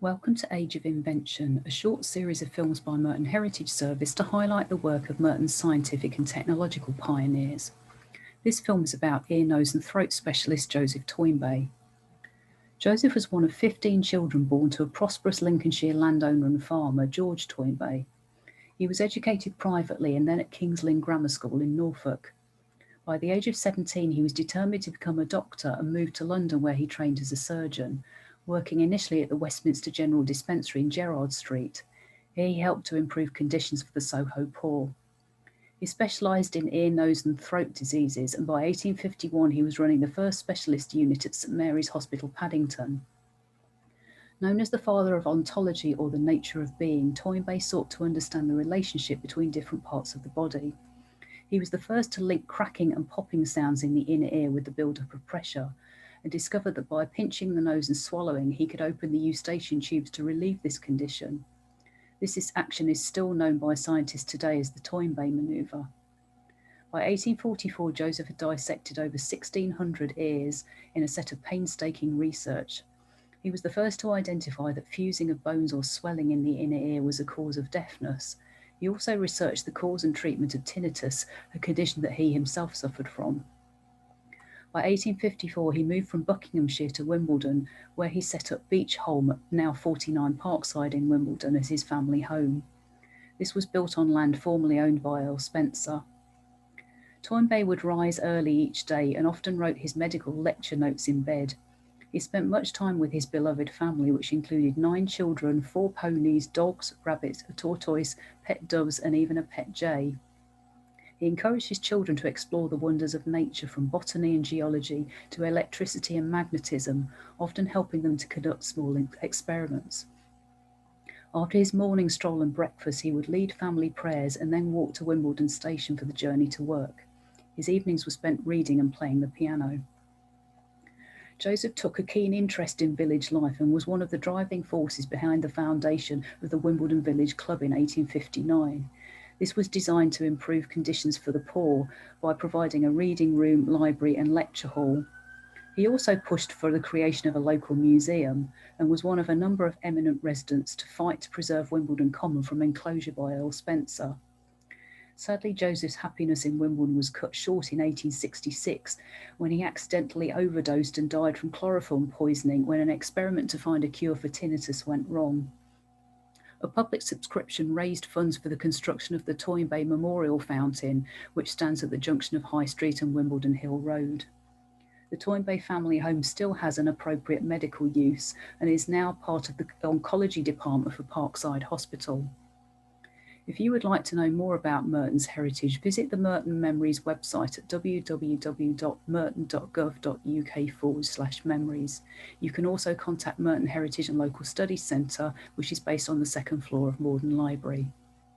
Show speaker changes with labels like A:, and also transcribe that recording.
A: Welcome to Age of Invention, a short series of films by Merton Heritage Service to highlight the work of Merton's scientific and technological pioneers. This film is about ear, nose and throat specialist Joseph Toynbee. Joseph was one of 15 children born to a prosperous Lincolnshire landowner and farmer, George Toynbee. He was educated privately and then at King's Lynn Grammar School in Norfolk. By the age of 17, he was determined to become a doctor and moved to London, where he trained as a surgeon, working initially at the Westminster General Dispensary in Gerrard Street. Here he helped to improve conditions for the Soho poor. He specialised in ear, nose and throat diseases, and by 1851 he was running the first specialist unit at St Mary's Hospital, Paddington. Known as the father of ontology, or the nature of being, Toynbee sought to understand the relationship between different parts of the body. He was the first to link cracking and popping sounds in the inner ear with the build-up of pressure, and discovered that by pinching the nose and swallowing, he could open the eustachian tubes to relieve this condition. This action is still known by scientists today as the Toynbee manoeuvre. By 1844, Joseph had dissected over 1,600 ears in a set of painstaking research. He was the first to identify that fusing of bones or swelling in the inner ear was a cause of deafness. He also researched the cause and treatment of tinnitus, a condition that he himself suffered from. By 1854, he moved from Buckinghamshire to Wimbledon, where he set up Beech Holm, now 49 Parkside in Wimbledon, as his family home. This was built on land formerly owned by Earl Spencer. Toynbee would rise early each day and often wrote his medical lecture notes in bed. He spent much time with his beloved family, which included 9 children, 4 ponies, dogs, rabbits, a tortoise, pet doves, and even a pet jay. He encouraged his children to explore the wonders of nature, from botany and geology to electricity and magnetism, often helping them to conduct small experiments. After his morning stroll and breakfast, he would lead family prayers and then walk to Wimbledon station for the journey to work. His evenings were spent reading and playing the piano. Joseph took a keen interest in village life and was one of the driving forces behind the foundation of the Wimbledon Village Club in 1859. This was designed to improve conditions for the poor by providing a reading room, library and lecture hall. He also pushed for the creation of a local museum and was one of a number of eminent residents to fight to preserve Wimbledon Common from enclosure by Earl Spencer. Sadly, Joseph's happiness in Wimbledon was cut short in 1866 when he accidentally overdosed and died from chloroform poisoning when an experiment to find a cure for tinnitus went wrong. A public subscription raised funds for the construction of the Toynbee Memorial Fountain, which stands at the junction of High Street and Wimbledon Hill Road. The Toynbee family home still has an appropriate medical use and is now part of the oncology department for Parkside Hospital. If you would like to know more about Merton's heritage, visit the Merton Memories website at www.merton.gov.uk/memories. You can also contact Merton Heritage and Local Studies Centre, which is based on the second floor of Morden Library.